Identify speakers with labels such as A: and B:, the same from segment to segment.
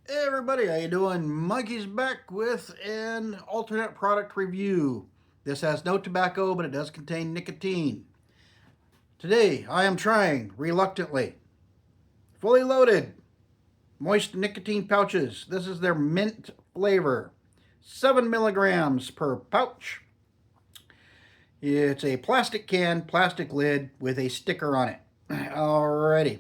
A: Hey everybody, how you doing? Mikey's back with an alternate product review. This has no tobacco, but it does contain nicotine. Today, I am trying, reluctantly, fully loaded moist nicotine pouches. This is their mint flavor. 7 milligrams per pouch. It's a plastic can, plastic lid with a sticker on it. Alrighty.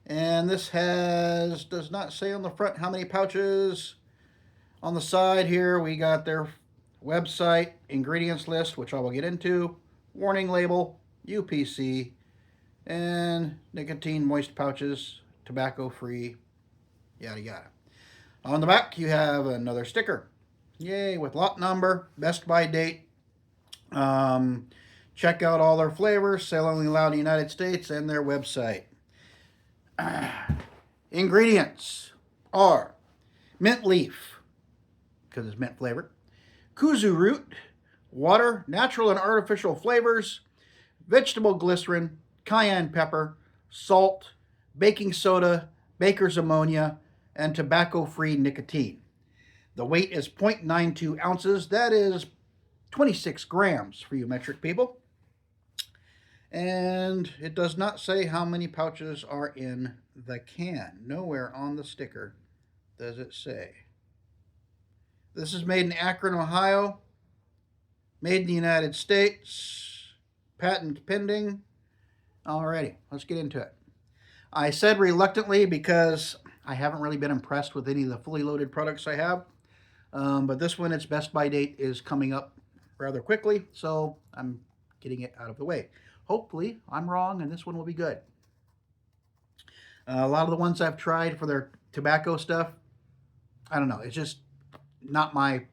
A: And this does not say on the front how many pouches. On the side here, we got their website, ingredients list, which I will get into, warning label, UPC, and nicotine moist pouches, tobacco free, yada yada. On the back, you have another sticker. Yay, with lot number, best by date. Um, Check out all their flavors, sale only allowed in the United States, and their website. Ingredients are mint leaf, because it's mint flavored, kuzu root, water, natural and artificial flavors, vegetable glycerin, cayenne pepper, salt, baking soda, baker's ammonia, and tobacco-free nicotine. The weight is 0.92 ounces. That is 26 grams for you metric people. And it does not say how many pouches are in the can. Nowhere on the sticker does it say. This is made in Akron, Ohio. Made in the United States. Patent pending. Alrighty, let's get into it. I said reluctantly because I haven't really been impressed with any of the fully loaded products I have. But this one, its best by date is coming up rather quickly, so I'm getting it out of the way. Hopefully, I'm wrong and this one will be good. A lot of the ones I've tried for their tobacco stuff, I don't know. It's just not my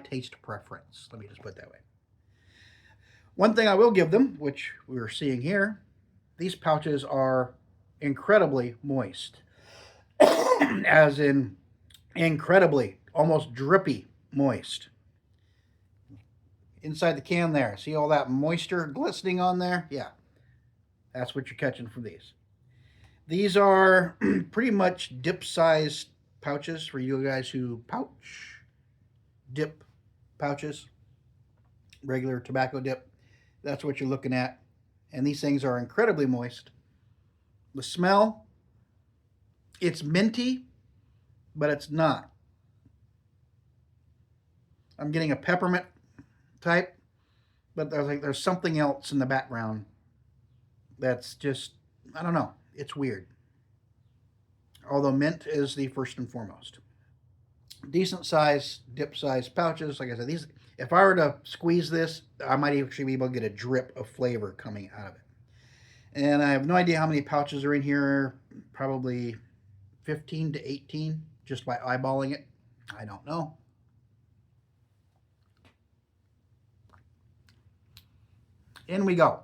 A: taste preference. Let me just put it that way. One thing I will give them, which we are seeing here, these pouches are incredibly moist, as in incredibly, almost drippy moist. Inside the can there, see all that moisture glistening on there? Yeah, that's what you're catching from these. These are pretty much dip-sized pouches for you guys who dip pouches, regular tobacco dip. That's what you're looking at. And these things are incredibly moist. The smell, it's minty, but it's not. I'm getting a peppermint type, but there's something else in the background that's just, I don't know. It's weird. Although mint is the first and foremost. Decent size, dip size pouches. Like I said, these, if I were to squeeze this, I might actually be able to get a drip of flavor coming out of it. And I have no idea how many pouches are in here. Probably 15 to 18 just by eyeballing it. I don't know. In we go.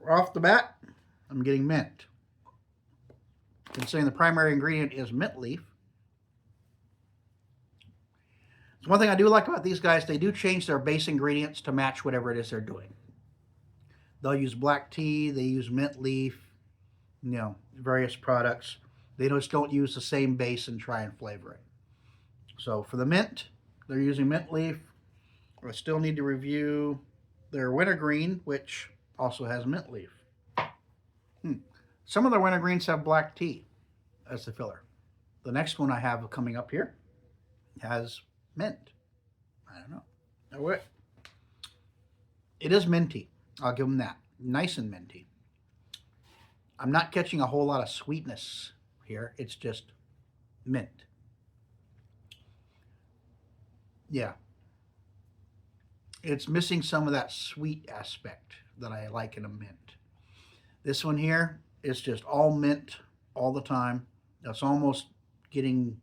A: Off the bat, I'm getting mint. Considering the primary ingredient is mint leaf. So one thing I do like about these guys, they do change their base ingredients to match whatever it is they're doing. They'll use black tea, they use mint leaf, various products. They just don't use the same base and try and flavor it. So for the mint, they're using mint leaf. I still need to review their wintergreen, which also has mint leaf. Some of their wintergreens have black tea as the filler. The next one I have coming up here has mint. I don't know. It is minty. I'll give them that. Nice and minty. I'm not catching a whole lot of sweetness here. It's just mint. Yeah. It's missing some of that sweet aspect that I like in a mint. This one here is just all mint all the time. That's almost getting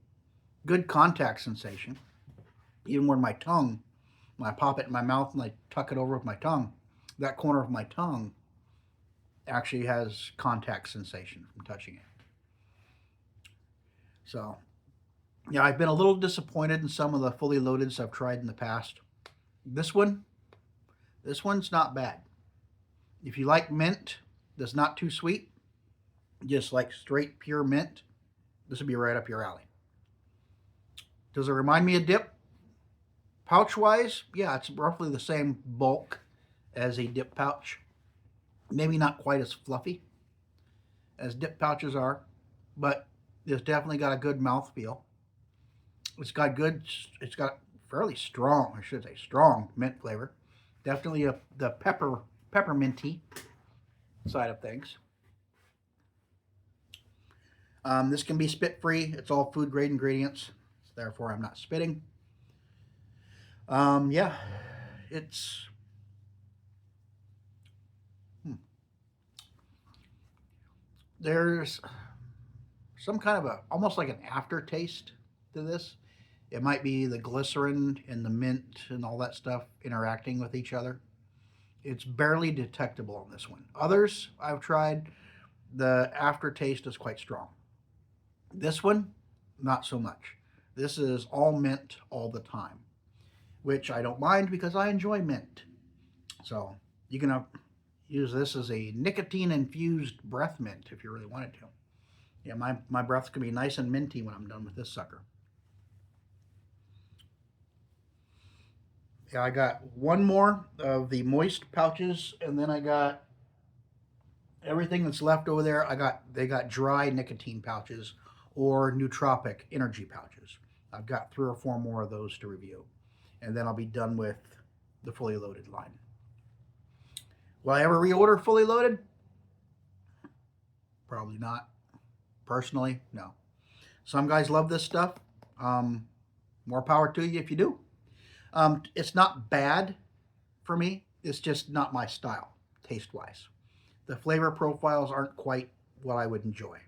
A: good contact sensation. Even when I pop it in my mouth and I tuck it over with my tongue, that corner of my tongue actually has contact sensation from touching it. So, yeah, I've been a little disappointed in some of the fully loadeds I've tried in the past. This one, this one's not bad. If you like mint that's not too sweet, just like straight pure mint, this would be right up your alley. Does it remind me of dip? Pouch wise, yeah, it's roughly the same bulk as a dip pouch. Maybe not quite as fluffy as dip pouches are, but it's definitely got a good mouth feel. It's got fairly strong, I should say, strong mint flavor. Definitely the pepperminty side of things. This can be spit free. It's all food grade ingredients. Therefore, I'm not spitting. Yeah, it's there's some kind of a almost like an aftertaste to this. It might be the glycerin and the mint and all that stuff interacting with each other. It's barely detectable on this one. Others I've tried, the aftertaste is quite strong. This one, not so much. This is all mint all the time, which I don't mind because I enjoy mint. So you can use this as a nicotine infused breath mint if you really wanted to. Yeah, my breath can be nice and minty when I'm done with this sucker. Yeah, I got one more of the moist pouches, and then I got everything that's left over there. They got dry nicotine pouches or nootropic energy pouches. I've got 3 or 4 more of those to review, and then I'll be done with the fully loaded line. Will I ever reorder fully loaded? Probably not. Personally, no. Some guys love this stuff. More power to you if you do. It's not bad for me. It's just not my style, taste wise. The flavor profiles aren't quite what I would enjoy.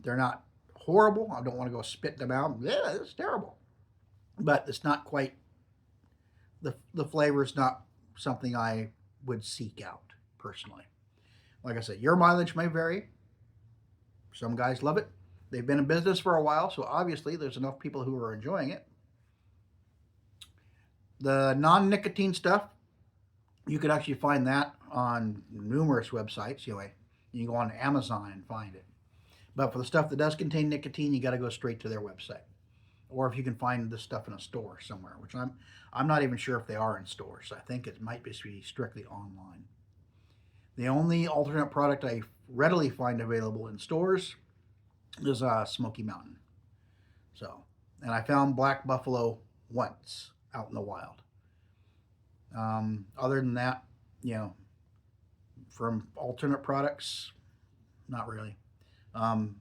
A: They're not horrible. I don't want to go spit them out. Yeah, it's terrible. But it's not quite the flavor is not something I would seek out personally. Like I said, your mileage may vary. Some guys love it. They've been in business for a while, so obviously there's enough people who are enjoying it. The non nicotine stuff, you could actually find that on numerous websites. You can go on Amazon and find it. But for the stuff that does contain nicotine, you got to go straight to their website, or if you can find this stuff in a store somewhere, which I'm not even sure if they are in stores. I think it might be strictly online. The only alternate product I readily find available in stores is Smoky Mountain. So, and I found Black Buffalo once out in the wild. Other than that, you know, from alternate products, not really. Um,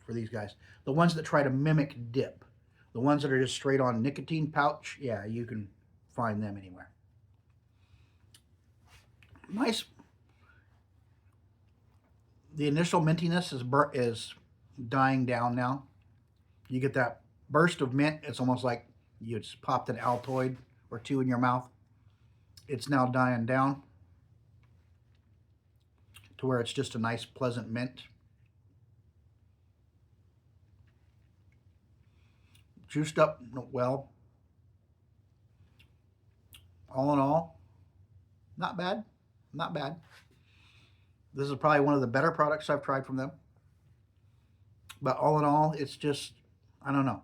A: for these guys, the ones that try to mimic dip, the ones that are just straight on nicotine pouch, yeah, you can find them anywhere. Nice. The initial mintiness is dying down now. You get that burst of mint. It's almost like you just popped an Altoid or 2 in your mouth. It's now dying down to where it's just a nice, pleasant mint. Juiced up well. All in all, not bad. Not bad. This is probably one of the better products I've tried from them. But all in all, it's just, I don't know.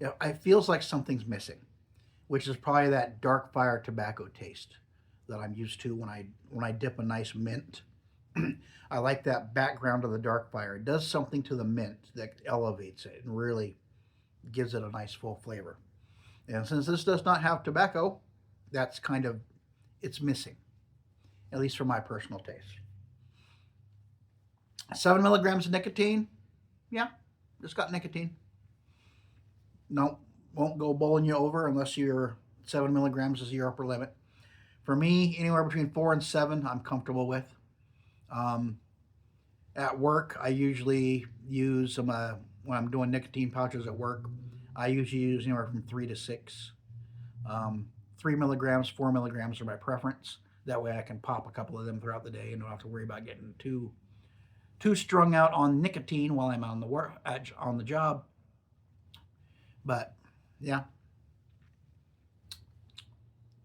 A: It feels like something's missing, which is probably that dark fire tobacco taste that I'm used to when I dip a nice mint. I like that background of the dark fire. It does something to the mint that elevates it and really gives it a nice full flavor. And since this does not have tobacco, that's kind of it's missing, at least for my personal taste. 7 milligrams of nicotine, yeah, it's got nicotine. No, won't go bowling you over unless you're 7 milligrams is your upper limit. For me, anywhere between 4 and 7, I'm comfortable with. Um, at work, I usually use some when I'm doing nicotine pouches at work. I usually use anywhere from 3 to 6. 3 milligrams, 4 milligrams are my preference. That way, I can pop a couple of them throughout the day and don't have to worry about getting too strung out on nicotine while I'm on the job. But yeah,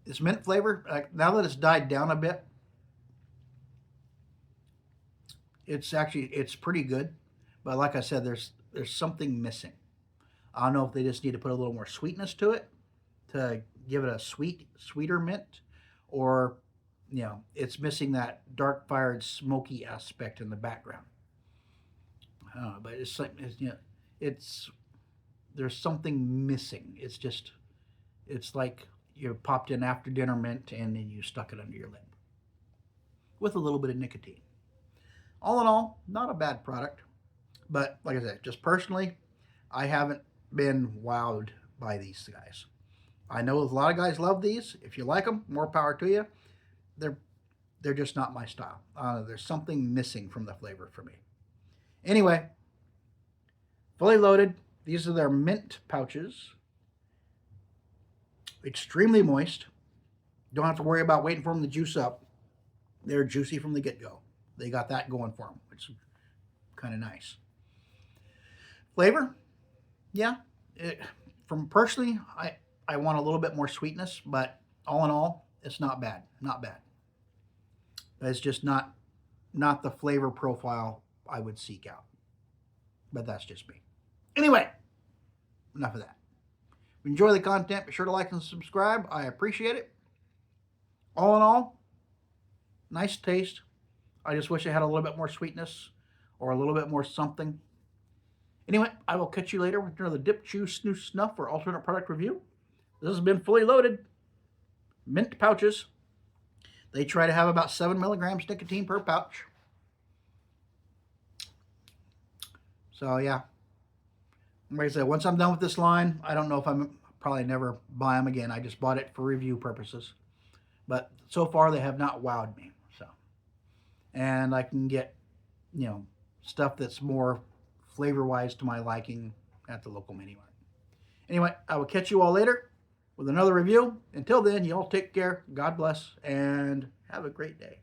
A: this mint flavor, now that it's died down a bit, it's pretty good, but like I said, there's something missing. I don't know if they just need to put a little more sweetness to it to give it a sweeter mint, or it's missing that dark fired smoky aspect in the background. But it's like it's there's something missing. It's like you popped in after dinner mint and then you stuck it under your lip with a little bit of nicotine. All in all, not a bad product, but like I said, just personally, I haven't been wowed by these guys. I know a lot of guys love these. If you like them, more power to you. They're they're just not my style. There's something missing from the flavor for me. Anyway, fully loaded. These are their mint pouches. Extremely moist. Don't have to worry about waiting for them to juice up. They're juicy from the get-go. They got that going for them, which is kind of nice. Flavor, yeah. From personally, I want a little bit more sweetness, but all in all, it's not bad. Not bad. But it's just not the flavor profile I would seek out. But that's just me. Anyway, enough of that. If you enjoy the content, be sure to like and subscribe. I appreciate it. All in all, nice taste. I just wish it had a little bit more sweetness or a little bit more something. Anyway, I will catch you later with another Dip, Chew, Snooze, Snuff or alternate product review. This has been Fully Loaded. Mint pouches. They try to have about 7 milligrams nicotine per pouch. So yeah. Like I said, once I'm done with this line, I don't know if I'm probably never buy them again. I just bought it for review purposes. But so far they have not wowed me. So, and I can get, stuff that's more flavor-wise to my liking at the local mini mart. Anyway, I will catch you all later with another review. Until then, you all take care. God bless and have a great day.